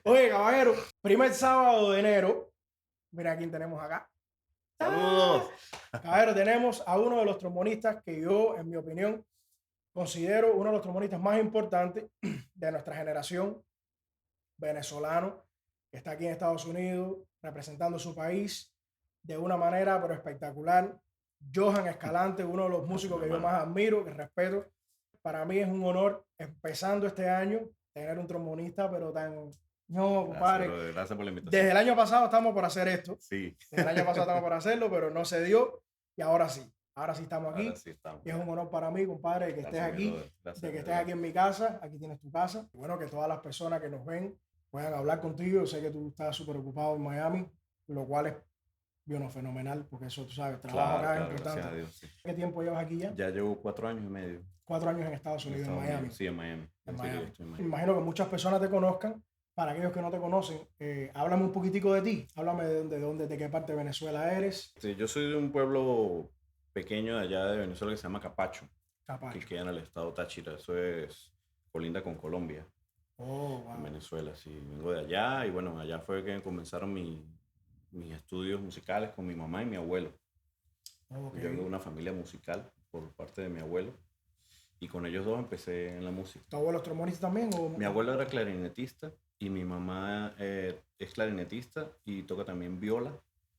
Oye, caballero, primer sábado de enero. Mira quién tenemos acá. ¡Saludos! Caballero, tenemos a uno de los trombonistas que yo, en mi opinión, considero uno de los trombonistas más importantes de nuestra generación, venezolano, que está aquí en Estados Unidos representando su país de una manera pero espectacular. Johan Escalante, uno de los músicos que yo más admiro, que respeto. Para mí es un honor, empezando este año, tener un trombonista, pero tan... No, compadre. Gracias por la invitación. Desde el año pasado estamos por hacer esto. Sí. Desde el año pasado estamos por hacerlo, pero no se dio. Y ahora sí. Ahora sí estamos aquí. Ahora sí estamos. Y es un honor para mí, compadre, de que estés aquí. De que estés aquí en mi casa. Aquí tienes tu casa. Y bueno, que todas las personas que nos ven puedan hablar contigo. Yo sé que tú estás súper ocupado en Miami, lo cual es bueno, fenomenal, porque eso, tú sabes, trabajo acá es importante. Gracias a Dios, sí. ¿Qué tiempo llevas aquí ya? Ya llevo 4 años y medio. 4 años en Estados Unidos, en Miami. Sí, en Miami. En Miami. Imagino que muchas personas te conozcan. Para aquellos que no te conocen, háblame un poquitico de ti. Háblame de qué parte de Venezuela eres. Sí, yo soy de un pueblo pequeño de allá de Venezuela que se llama Capacho. Capacho. Que queda en el estado Táchira. Eso es colinda con Colombia. Oh, wow. En Venezuela, sí. Vengo de allá y bueno, allá fue que comenzaron mis estudios musicales con mi mamá y mi abuelo. Okay. Yo vengo de una familia musical por parte de mi abuelo. Y con ellos dos empecé en la música. ¿Tu abuelo es trombonista también? Mi abuelo era clarinetista y mi mamá es clarinetista y toca también viola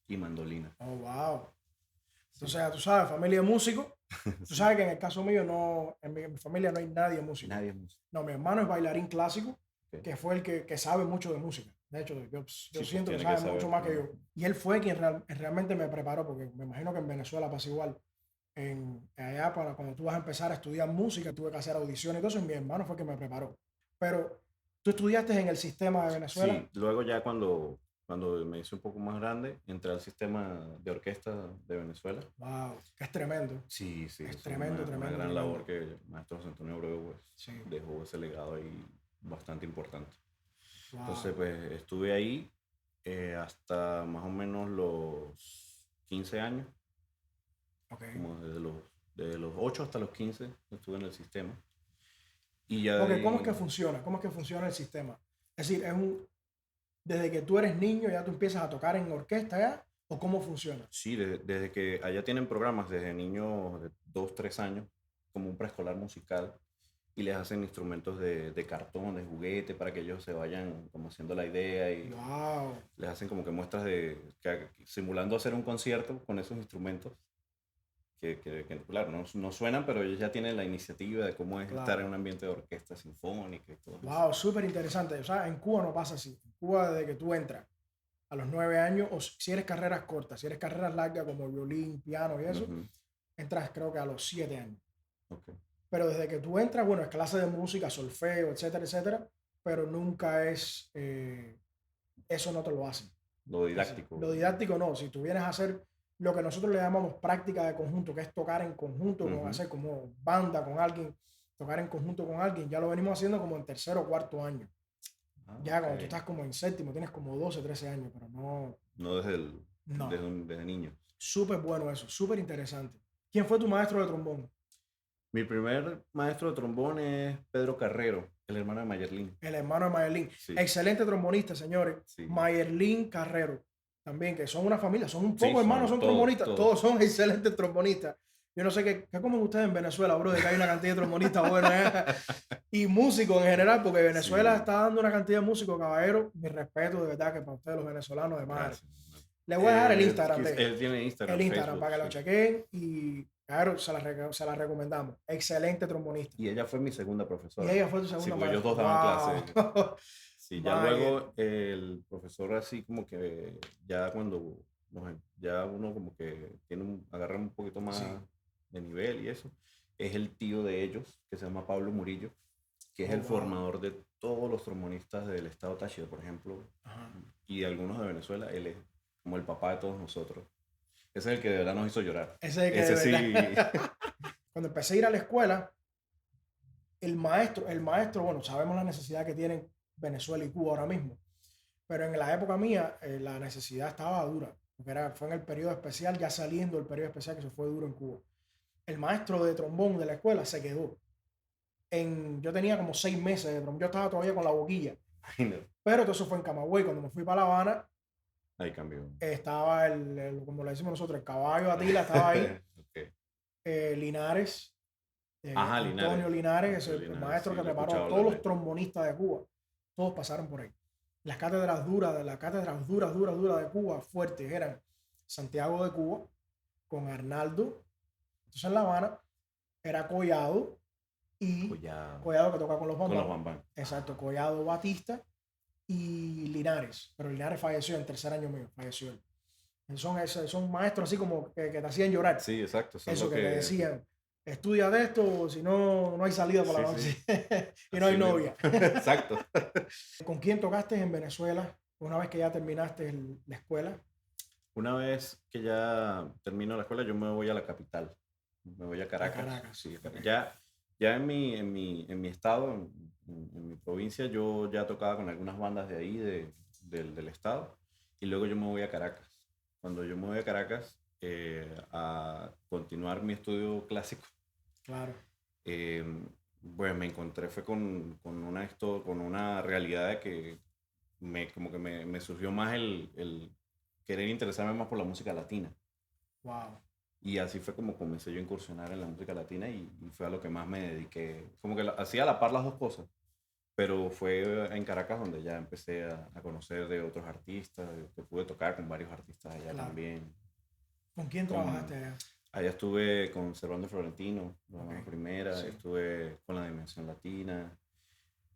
y mandolina. Oh, wow. Sí. O sea, tú sabes, familia de músicos. Tú sabes que en el caso mío, no, en mi familia no hay nadie músico. Nadie es músico. No, mi hermano es bailarín clásico, que fue el que sabe mucho de música. De hecho, yo siento que sabe mucho más que yo. Y él fue quien realmente me preparó, porque me imagino que en Venezuela pasa igual. Allá, para cuando tú vas a empezar a estudiar música, tuve que hacer audiciones y todo eso, y mi hermano fue quien me preparó. Pero tú estudiaste en el sistema de Venezuela. Sí, luego ya cuando me hice un poco más grande, entré al sistema de orquesta de Venezuela. Wow, que es tremendo. Sí, es tremendo. Una gran labor que el maestro José Antonio Abreu pues, dejó ese legado ahí bastante importante. Wow. Entonces, pues estuve ahí hasta más o menos los 15 años, Ok. como desde los 8 hasta los 15 estuve en el sistema. Y ya Porque de ¿cómo es ahí, que funciona? ¿Cómo es que funciona el sistema? Es decir, desde que tú eres niño ya tú empiezas a tocar en orquesta ya, ¿o cómo funciona? sí, desde que allá tienen programas desde niños de 2 3 años, como un preescolar musical, y les hacen instrumentos de cartón, de juguete, para que ellos se vayan como haciendo la idea y Wow, les hacen como que muestras simulando hacer un concierto con esos instrumentos, claro, no suenan, pero ellos ya tienen la iniciativa de cómo es estar en claro. un ambiente de orquesta sinfónica y todo eso. Wow, súper interesante. O sea, en Cuba no pasa así. En Cuba, desde que tú entras a los 9 años, o si eres carreras cortas, si eres carreras largas como violín, piano y eso, Ujú, entras creo que a los 7 años. ok. Pero desde que tú entras, bueno, es clase de música, solfeo, etcétera, etcétera, pero nunca es, eso no te lo hacen. Lo Es decir, didáctico. lo didáctico no, si tú vienes a hacer lo que nosotros le llamamos práctica de conjunto, que es tocar en conjunto, con Ujú. hacer como banda con alguien, tocar en conjunto con alguien, ya lo venimos haciendo como en tercero o cuarto año. Ah, Ya ok. cuando tú estás como en séptimo, tienes como 12 13 años, pero no, No no. desde niño. Súper bueno eso, súper interesante. ¿Quién fue tu maestro de trombón? Mi primer maestro de trombón es Pedro Carrero, el hermano de Mayerlin. El hermano de Mayerlin. Sí, Excelente trombonista, señores. sí. Mayerlin Carrero. También, que son una familia, son un Sí, poco hermanos, son son todos, trombonistas. Todos todos. son excelentes trombonistas. Yo no sé qué comen ustedes en Venezuela, bro, de que hay una cantidad de trombonistas buenos. Y músicos en general, porque Venezuela Sí, está dando una cantidad de músicos, caballero. Mi respeto, de verdad, que para ustedes los venezolanos de madre. gracias. Le voy a dejar el Instagram Él tiene Instagram, el Instagram Facebook, para que lo sí. chequen y, claro, se la recomendamos. Excelente trombonista. Y ella fue mi segunda Y profesora. ella fue tu Sí, segunda porque ellos maestra. dos daban clases. ¡Wow! Sí, ya Mayer. luego el profesor así como que ya cuando ya uno como que agarra un poquito más Sí. de nivel y eso, es el tío de ellos, que se llama Pablo Murillo, que es Oh, el wow. formador de todos los trombonistas del estado Táchira, por ejemplo, Ajá. y de algunos de Venezuela. Él es como el papá de todos nosotros. Ese es el que de verdad nos hizo llorar. Ese es el que de Ese sí. verdad. Cuando empecé a ir a la escuela, el maestro, bueno, sabemos la necesidad que tienen Venezuela y Cuba ahora mismo, pero en la época mía la necesidad estaba dura, porque fue en el periodo especial, ya saliendo del periodo especial que se fue duro en Cuba. El maestro de trombón de la escuela se quedó. Yo tenía como 6 meses de trombón, yo estaba todavía con la boquilla, Imagínate. pero todo eso fue en Camagüey. Cuando me fui para La Habana, Ahí cambió. estaba como le decimos nosotros, el caballo Atila estaba ahí, Ok. Linares, Ajá, Linares. Antonio Linares, es Antonio el Linares, maestro sí, que lo he preparó a escuchado todos hablar de los él. trombonistas de Cuba. Todos pasaron por ahí. Las cátedras duras de Cuba, fuertes, eran Santiago de Cuba, con Arnaldo. Entonces en La Habana era Collado y Collado. Collado que toca con los Con los bambán. bambán. Exacto, Collado Batista y Linares. Pero Linares falleció en tercer año mío, falleció él. Son maestros así como que te hacían llorar. Sí, exacto. Son Eso lo que te que. decían, estudia de esto, si no, no hay salida por la Sí, noche sí. y no hay Así mismo. novia. Exacto. ¿Con quién tocaste en Venezuela una vez que ya terminaste la escuela? Una vez que ya termino la escuela, yo me voy a la capital. Me voy a A Caracas. Caracas. Sí, Ok. ya en mi estado, en mi provincia, yo ya tocaba con algunas bandas de ahí, del estado. Y luego yo me voy a Caracas. Cuando yo me voy a Caracas a continuar mi estudio clásico, Claro, eh, pues me encontré fue con una realidad de que como que me surgió más el querer interesarme más por la música latina. wow. Y así fue como comencé yo a incursionar en la música latina y fue a lo que más me dediqué. Como que hacía a la par las dos cosas, pero fue en Caracas donde ya empecé a conocer de otros artistas, que pude tocar con varios artistas allá Claro. también. ¿Con quién trabajaste Con, allá? allá estuve con Servando Florentino, la Ok, mano primera, sí. estuve con la Dimensión Latina,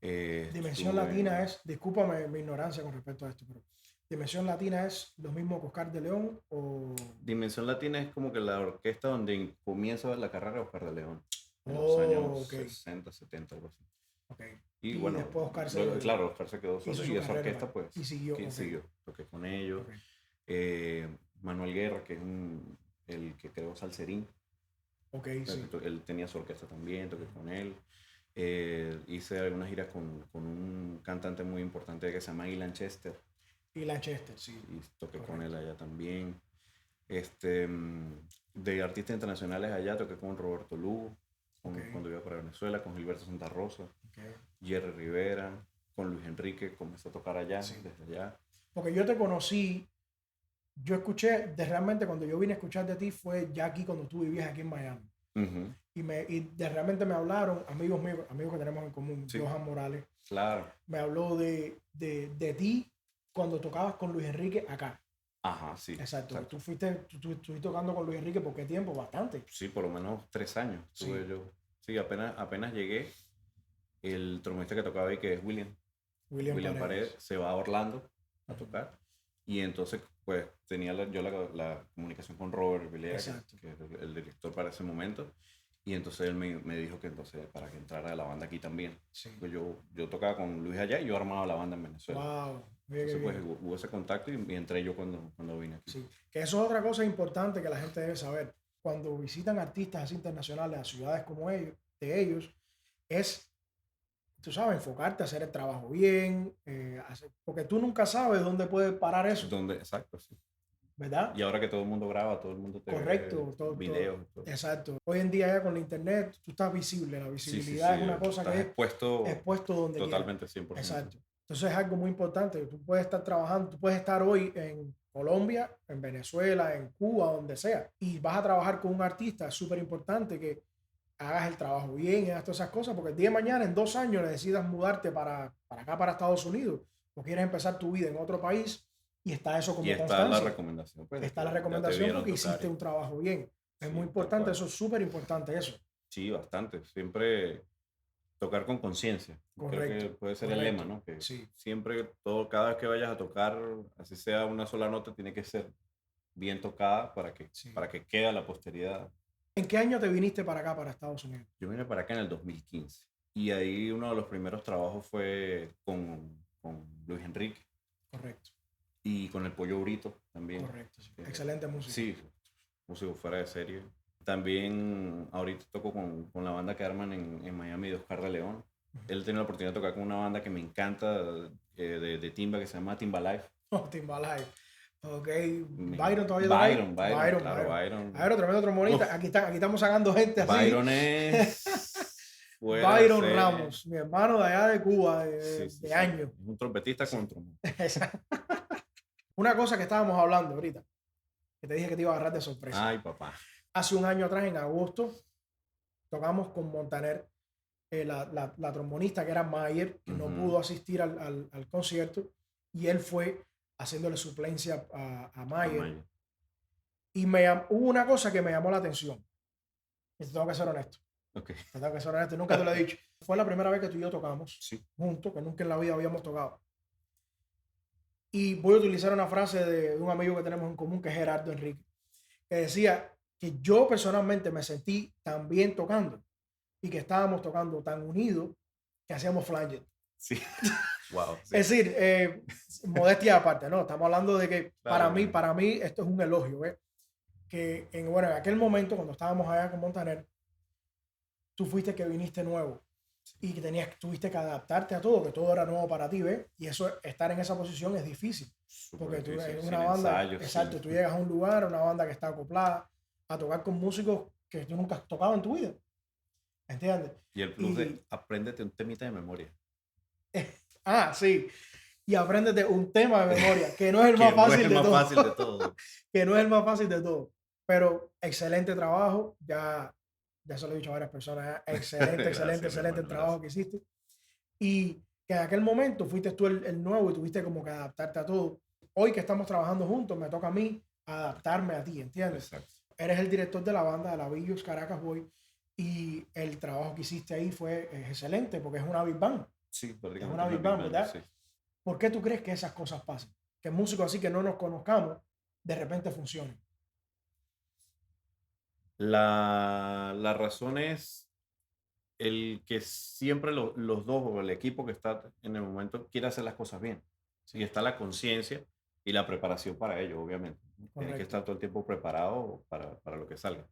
Dimensión Latina discúlpame mi ignorancia con respecto a esto, pero Dimensión Latina es lo mismo que Oscar de León o... Dimensión Latina es como que la orquesta donde comienza la carrera de Oscar de León, en los Oh, años ok, 60, 70, algo así. ok. Y Y bueno, después Oscar luego, claro, Oscar se quedó hizo solo su y esa carrera orquesta pues y siguió, que ok, siguió, toqué con ellos. ok, Manuel Guerra, que es el que creó Salserín, ok, sí, él tenía su orquesta también, toqué con él. Hice algunas giras con un cantante muy importante que se llama Ilan Chester y Lanchester, sí, y toqué con él correcto. allá también. De artistas internacionales allá toqué con Roberto Lugo, Ok, cuando iba para Venezuela, con Gilberto Santa Rosa, ok, Jerry Rivera, con Luis Enrique, comencé a tocar allá, sí. desde allá. Porque yo te conocí, yo escuché, realmente cuando yo vine a escuchar de ti fue ya aquí cuando tú vivías aquí en Miami. Ujú, Realmente me hablaron amigos míos, amigos que tenemos en común, sí, Johan Morales, claro. me habló de ti cuando tocabas con Luis Enrique acá. Ajá, sí, Exacto, exacto. tú estuviste tocando con Luis Enrique por qué tiempo, bastante. Sí, por lo menos 3 años Sí, tuve yo. Sí, apenas llegué, el trompetista que tocaba ahí, que es William, William William Paredes, Paredes. se va a Orlando a Ujú. tocar. Y entonces, pues, tenía yo la comunicación con Robert Vilera, Exacto, que era el director para ese momento. Y entonces él me dijo que entonces para que entrara a la banda aquí también. sí. Pues yo tocaba con Luis allá y yo armaba la banda en Venezuela. Wow, bien, Entonces, pues, bien. hubo ese contacto y entré yo cuando vine aquí. Sí, que eso es otra cosa importante que la gente debe saber. Cuando visitan artistas así internacionales a ciudades como ellos, de ellos, es, tú sabes, enfocarte a hacer el trabajo bien, porque tú nunca sabes dónde puede parar eso, Exacto, sí. ¿verdad? Y ahora que todo el mundo graba, todo el mundo te ve Correcto, todo, videos y todo. exacto. Hoy en día ya con la internet tú estás visible, la Sí, sí, visibilidad sí. es una cosa Estás que es expuesto expuesto donde quiera. totalmente 100%. Exacto. Entonces es algo muy importante. Tú puedes estar trabajando, tú puedes estar hoy en Colombia, en Venezuela, en Cuba, donde sea, y vas a trabajar con un artista. Es súper importante que hagas el trabajo bien y hagas todas esas cosas, porque el día de mañana, en 2 años, necesitas mudarte para acá, para Estados Unidos, o quieres empezar tu vida en otro país, y está eso Y como está la constancia. recomendación, pues, de Está la que ya te recomendación vieron porque tocar. hiciste un trabajo bien. Es muy Sí, tal importante, cual. eso es súper importante eso. Sí, bastante. Siempre tocar con conciencia. Creo que Correcto, puede ser el lema, correcto. ¿no? Que Sí, siempre, cada vez que vayas a tocar, así sea una sola nota, tiene que ser bien tocada sí. para que quede a la posteridad. ¿En qué año te viniste para acá, para Estados Unidos? Yo vine para acá en el 2015 y ahí uno de los primeros trabajos fue con Luis Enrique Correcto, y con el Pollo Brito también. correcto. Sí. Eh, Excelente músico. sí, músico fuera de serie. También ahorita toco con la banda que arman en Miami de Oscar de León. Ujú. Él tiene la oportunidad de tocar con una banda que me encanta de timba que se llama Timba Life. Oh, Timbalay. Ok, Me- Byron todavía toca ahí. Byron, claro, Byron. Byron, tremendo trombonista. Uf, Aquí estamos sacando gente así. Byron es fuera de Byron serie. Ramos, mi hermano de allá de Cuba, Sí, sí, de sí. años. Es un trompetista Sí. con trombón. Una cosa que estábamos hablando ahorita, que te dije que te iba a agarrar de sorpresa. Ay, papá. Hace un año atrás, en agosto, tocamos con Montaner, la trombonista que era Mayer, que no Ujú. pudo asistir al concierto, y él fue haciéndole suplencia a Mayer. Amaya. Y hubo una cosa que me llamó la atención, y te tengo que ser honesto, Ok. te tengo que ser honesto, y nunca te lo he dicho. Fue la primera vez que tú y yo tocamos Sí. juntos, que nunca en la vida habíamos tocado. Y voy a utilizar una frase de un amigo que tenemos en común, que es Gerardo Enrique, que decía que yo personalmente me sentí tan bien tocando y que estábamos tocando tan unidos que hacíamos flanger. Sí. Wow. Sí. Es decir, modestia aparte, ¿no? Estamos hablando de que Claro que para mí esto es un elogio, ¿ves? Que bueno, en aquel momento, cuando estábamos allá con Montaner, tú fuiste que viniste nuevo y que tuviste que adaptarte a todo, que todo era nuevo para ti, ¿ves? Y eso, estar en esa posición es difícil, súper porque tú difícil, en sin una banda, ensayos, exacto, sin... tú llegas a un lugar, una banda que está acoplada, a tocar con músicos que tú nunca has tocado en tu vida, ¿entiendes? Y el plus Y, de apréndete un temita de memoria. sí, y apréndete un tema de memoria, que no es el Que más no es fácil el de más todo, fácil de todo. que no es el más fácil de todo, pero excelente trabajo, ya se lo he dicho a varias personas, excelente, Gracias, mi excelente el hermano, trabajo gracias. que hiciste, y que en aquel momento fuiste tú el nuevo y tuviste como que adaptarte a todo. Hoy que estamos trabajando juntos, me toca a mí adaptarme a ti, ¿entiendes? Exacto. Eres el director de la banda de la Villos Caracas Boy y el trabajo que hiciste ahí fue excelente porque es una big band. Sí, Es prácticamente una una big big band, band, ¿verdad? sí. ¿Por qué tú crees que esas cosas pasan? Que músicos así que no nos conozcamos, de repente funcionen. La razón es el que siempre los dos o el equipo que está en el momento quiere hacer las cosas bien. Y está la conciencia y la preparación para ello, obviamente. Tienes que Correcto. estar todo el tiempo preparado para lo que salga.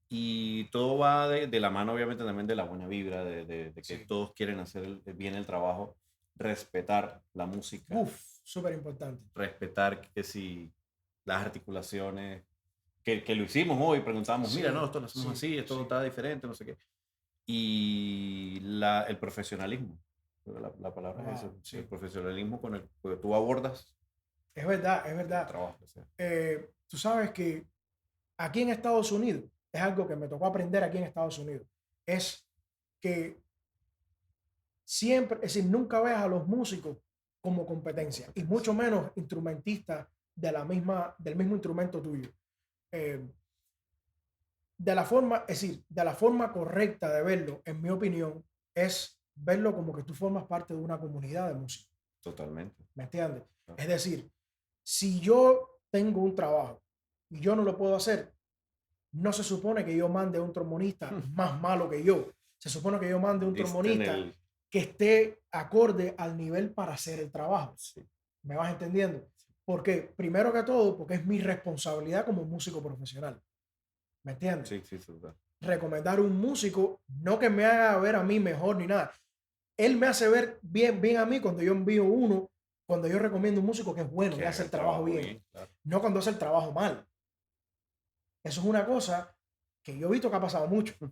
Y todo va de la mano, obviamente, también de la buena vibra, de que Sí. todos quieren hacer bien el trabajo, respetar la música, Uf, súper importante. respetar que si las articulaciones, que lo hicimos hoy, preguntamos, mira, Sí, no, esto lo hacemos sí, así, esto sí. está diferente, no sé qué. Y el profesionalismo, la palabra es esa, Wow, el sí. profesionalismo con el que tú abordas Es verdad, es el verdad. trabajo. O sea, Tú sabes que aquí en Estados Unidos, es algo que me tocó aprender aquí en Estados Unidos, es que siempre, es decir, nunca veas a los músicos como como competencia y competencia. mucho menos instrumentistas del mismo instrumento tuyo. Eh, de la forma, es decir, de la forma correcta de verlo, en mi opinión, es verlo como que tú formas parte de una comunidad de músicos. Totalmente. ¿Me entiendes? Claro. Es decir, si yo tengo un trabajo y yo no lo puedo hacer, no se supone que yo mande a un trombonista más malo que yo. Se supone que yo mande un Diste en trombonista el... que esté acorde al nivel para hacer el trabajo. Sí, ¿Me vas entendiendo? Porque, primero que todo, porque es mi responsabilidad como músico profesional. ¿Me entiendes? sí, sí, total. Recomendar un músico, no que me haga ver a mí mejor ni nada. Él me hace ver bien, bien a mí cuando yo envío uno, cuando yo recomiendo un músico que es bueno y Que hace haga el el trabajo trabajo bien, bien, claro. no cuando hace el trabajo mal. Eso es una cosa que yo he visto que ha pasado mucho, Sí,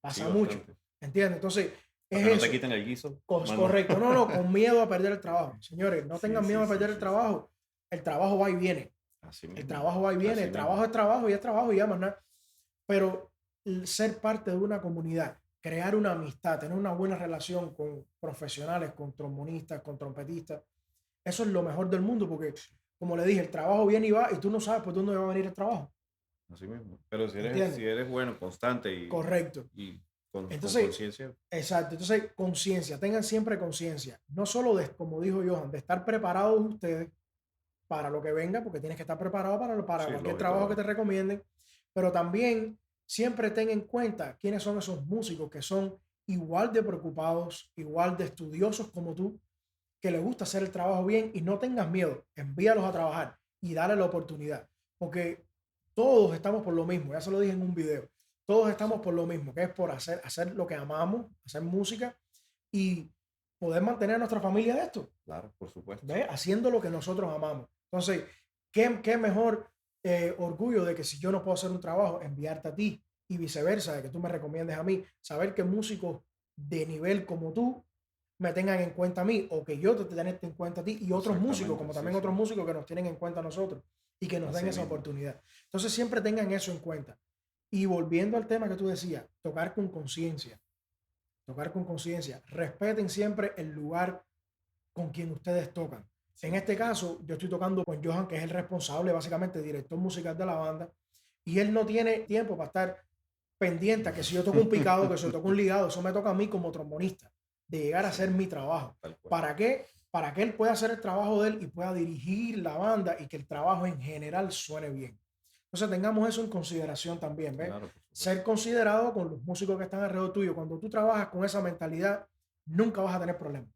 pasa mucho, bastante. ¿entiendes? Entonces, Para es que no te eso, quiten el guiso, manda. correcto, no, no, con miedo a perder el trabajo. Señores, no Sí, tengan sí, miedo a sí, perder sí, sí. el trabajo va y viene, Así el mismo, trabajo va y viene, así el trabajo mismo. es trabajo y es trabajo y ya más nada. Pero ser parte de una comunidad, crear una amistad, tener una buena relación con profesionales, con trombonistas, con trompetistas, eso es lo mejor del mundo porque, como le dije, el trabajo viene y va y tú no sabes por dónde va a venir el trabajo. Así mismo. Pero si ¿Entiendes? eres bueno, constante Correcto. y con Entonces, conciencia, exacto. Entonces, conciencia, tengan siempre conciencia. No solo de, como dijo Johan, de estar preparados ustedes para lo que venga, porque tienes que estar preparado para sí, cualquier lógico, trabajo que te lógico. recomienden, pero también siempre ten en cuenta quiénes son esos músicos que son igual de preocupados, igual de estudiosos como tú, que les gusta hacer el trabajo bien y no tengas miedo, envíalos a trabajar y dale la oportunidad, porque todos estamos por lo mismo, ya se lo dije en un video, todos Sí, estamos por lo mismo, que es por hacer lo que amamos, hacer música y poder mantener a nuestra familia de esto. claro, por supuesto. ¿Ve? Haciendo lo que nosotros amamos. Entonces, qué mejor orgullo de que si yo no puedo hacer un trabajo, enviarte a ti y viceversa, de que tú me recomiendes a mí, saber que músicos de nivel como tú me tengan en cuenta a mí o que yo te tenerte en cuenta a ti y otros músicos, Exactamente, como sí, también sí. otros músicos que nos tienen en cuenta a nosotros y que nos den Así esa mismo. oportunidad. Entonces, siempre tengan eso en cuenta. Y volviendo al tema que tú decías, tocar con conciencia, tocar con conciencia, respeten siempre el lugar con quien ustedes tocan. En Sí, este sí. caso, yo estoy tocando con Johan, que es el responsable, básicamente director musical de la banda, y él no tiene tiempo para estar pendiente a que si yo toco un picado, que si yo toco un ligado, eso me toca a mí como trombonista, de llegar a Así hacer mismo, mi trabajo. tal cual. ¿Para qué? Para que él pueda hacer el trabajo de él y pueda dirigir la banda y que el trabajo en general suene bien. Entonces tengamos eso en consideración también, ¿ves? Claro, por supuesto. Ser considerado con los músicos que están alrededor tuyo. Cuando tú trabajas con esa mentalidad, nunca vas a tener problemas,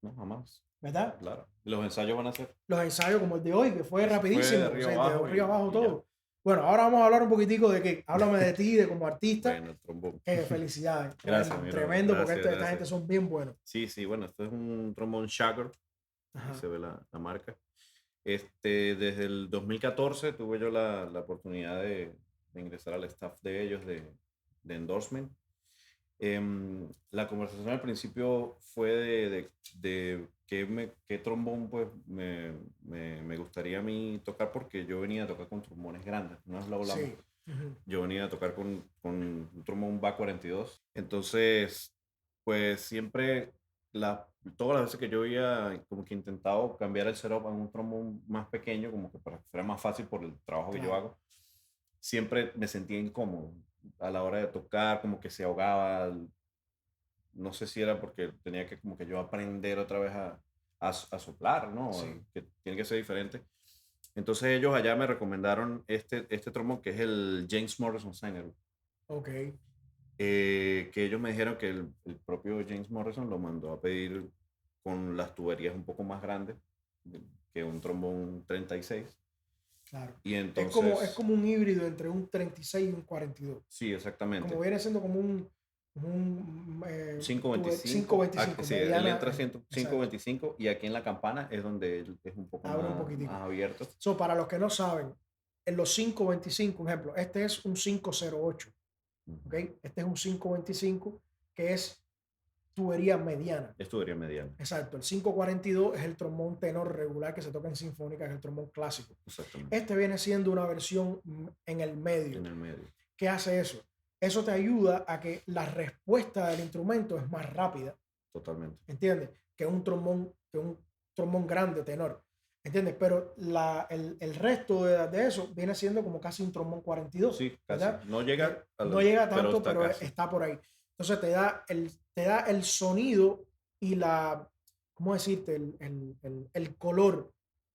No, jamás. ¿verdad? Claro. Y los ensayos van a ser. Los ensayos como el de hoy, que fue Eso fue de rapidísimo, o arriba sea, de abajo arriba abajo y ya. todo. Bueno, ahora vamos a hablar un poquitico de que, háblame de ti, de como artista, Bueno, el trombón. que felicidades, Gracias, mi hermano. tremendo, porque Gracias, esta gente gracias. son bien buenos. Sí, sí, bueno, esto es un trombón Shagger. Ahí Ajá, se ve la marca. Desde el 2014 tuve yo la oportunidad de ingresar al staff de ellos de endorsement. La conversación al principio fue de qué trombón pues me gustaría a mí tocar porque yo venía a tocar con trombones grandes, no lo hablamos. sí, ujú, Yo venía a tocar con un trombón BA-42. Entonces, pues siempre, todas las veces que yo había como que intentado cambiar el setup a un trombón más pequeño, como que para que fuera más fácil por el trabajo que yo claro, hago, siempre me sentía incómodo a la hora de tocar, como que se ahogaba. No sé si era porque tenía que como que yo aprender otra vez a soplar, ¿no? sí, Que tiene que ser diferente. Entonces ellos allá me recomendaron este trombón que es el James Morrison Signer, ok, que ellos me dijeron que el propio James Morrison lo mandó a pedir con las tuberías un poco más grandes que un trombón 36. claro. Y Es entonces, como un híbrido entre un 36 y un 42. sí, Como exactamente. viene siendo como un 525, 525, sí, él mediana, entra exacto, 525 y aquí en la campana es donde él es un poco abre un más poquitico. abierto. So, para los que no saben, en los 525, por ejemplo, este es un 508, ¿ok? Este es un 525 que es tubería mediana. Es tubería mediana. Exacto, el 542 es el trombón tenor regular que se toca en sinfónica, es el trombón clásico. Exactamente. Este viene siendo una versión en el medio. En el medio. ¿Qué hace eso? Eso te ayuda a que la respuesta del instrumento es más rápida. Totalmente. ¿Entiendes? Que un trombón grande tenor. ¿Entiendes? Pero el resto de eso viene siendo como casi un trombón 42. Sí, casi. ¿verdad? No llega, no llega tanto, pero está por ahí. Entonces te da el sonido y ¿cómo decirte? El color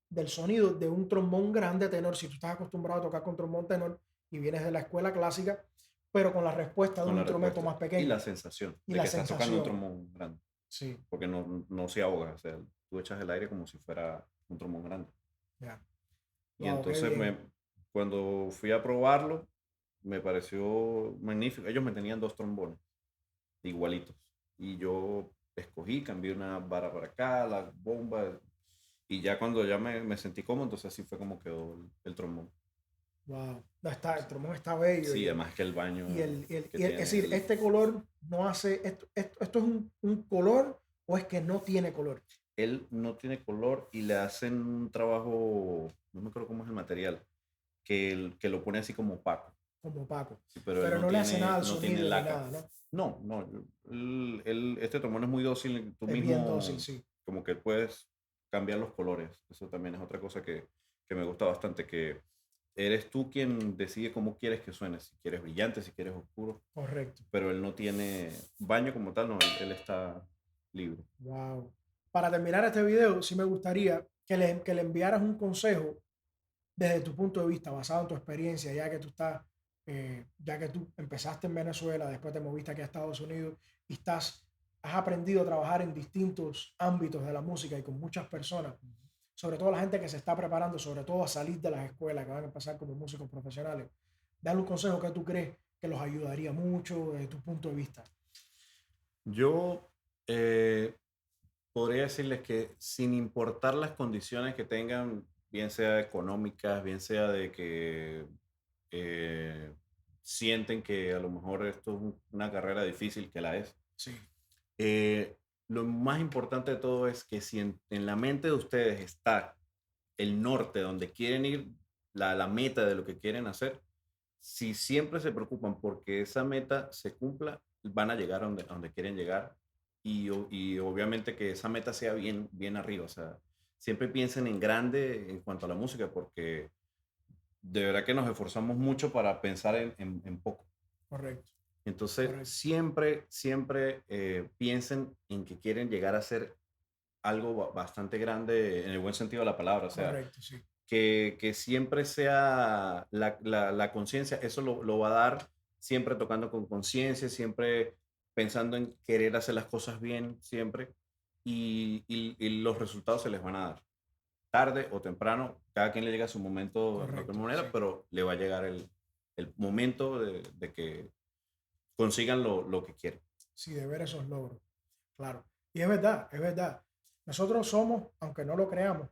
del sonido de un trombón grande tenor. Si tú estás acostumbrado a tocar con trombón tenor y vienes de la escuela clásica, pero con la respuesta de un instrumento más pequeño. Y la sensación y de la que sensación. estás tocando un trombón grande. Sí. Porque no se ahoga. O sea, tú echas el aire como si fuera un trombón grande. Yeah. Y entonces cuando fui a probarlo, me pareció magnífico. Ellos me tenían 2 trombones igualitos. Y yo escogí, cambié una vara para acá, la bomba. Y ya cuando ya me sentí cómodo, entonces así fue como quedó el trombón. Wow. No, el trombón está bello. Sí, además que el baño. Es decir, este color no hace. ¿Esto es un color o es que no tiene color? Él no tiene color y le hacen un trabajo, no me acuerdo cómo es el material, que lo pone así como opaco. Como opaco. Sí, pero no tiene, le hace nada al no sonido tiene ni laca. nada, ¿no? No, este trombón es muy dócil. Tú es mismo, bien dócil, sí. como que puedes cambiar los colores. Eso también es otra cosa que me gusta bastante, que eres tú quien decide cómo quieres que suene, si quieres brillante, si quieres oscuro. Correcto. Pero él no tiene baño como tal, no, él está libre. Wow. Para terminar este video, sí me gustaría que le enviaras un consejo desde tu punto de vista, basado en tu experiencia, ya que tú empezaste en Venezuela, después te moviste aquí a Estados Unidos y has aprendido a trabajar en distintos ámbitos de la música y con muchas personas, sobre todo la gente que se está preparando, sobre todo a salir de las escuelas, que van a empezar como músicos profesionales. Dale un consejo que tú crees que los ayudaría mucho desde tu punto de vista. Yo podría decirles que sin importar las condiciones que tengan, bien sea económicas, bien sea de que sienten que a lo mejor esto es una carrera difícil, que la es. Sí. Lo más importante de todo es que si en la mente de ustedes está el norte, donde quieren ir, la meta de lo que quieren hacer, si siempre se preocupan porque esa meta se cumpla, van a llegar a donde quieren llegar. Y obviamente que esa meta sea bien arriba. O sea, siempre piensen en grande en cuanto a la música, porque de verdad que nos esforzamos mucho para pensar en poco. Correcto. Entonces, Correcto. siempre piensen en que quieren llegar a ser algo bastante grande en el buen sentido de la palabra. O sea, correcto, sí. que siempre sea la conciencia, eso lo va a dar siempre tocando con conciencia, siempre pensando en querer hacer las cosas bien, siempre, y los resultados se les van a dar. Tarde o temprano, cada quien le llega a su momento de Correcto, otra manera, sí. pero le va a llegar el momento de que consigan lo que quieren. Sí, de ver esos logros. Claro. Y es verdad, es verdad. Nosotros somos, aunque no lo creamos,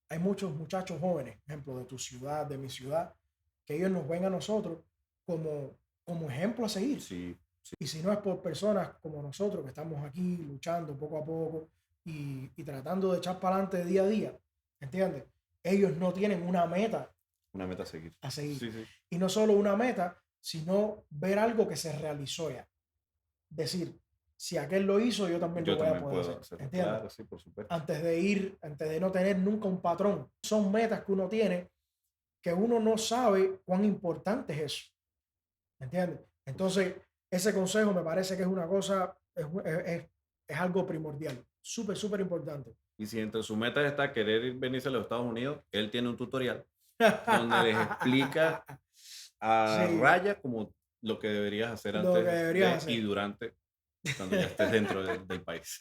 hay muchos muchachos jóvenes, ejemplo, de tu ciudad, de mi ciudad, que ellos nos ven a nosotros como ejemplo a seguir. Sí, sí. Y si no es por personas como nosotros que estamos aquí luchando poco a poco y tratando de echar para adelante día a día, ¿entiendes? Ellos no tienen una meta. Una meta a seguir. A seguir. Sí, sí. Y no solo una meta, sino ver algo que se realizó ya. Decir, si aquel lo hizo, yo también lo voy a poder hacer. ¿Entiendes? Claro, sí, por supuesto. Antes de no tener nunca un patrón. Son metas que uno tiene que uno no sabe cuán importante es eso. ¿Entiendes? Entonces, ese consejo me parece que es una cosa, es algo primordial. Súper, súper importante. Y si entre sus metas está querer venirse a los Estados Unidos, él tiene un tutorial donde les explica a raya como lo que deberías hacer antes y durante, cuando ya estés dentro del país.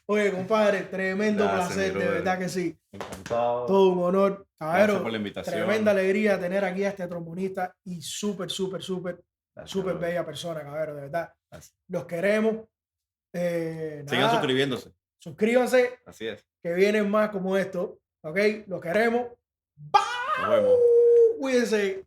Oye, compadre, tremendo placer, de verdad que sí. Encantado. Todo un honor. Caballero, gracias por la invitación. Tremenda alegría tener aquí a este trombonista y súper, súper, súper, súper bella persona, caballero, de verdad. Gracias. Los queremos. Sigan suscribiéndose. Suscríbanse. Así es. Que vienen más como esto. ¿Ok? Lo queremos. Nos vemos. Cuídense.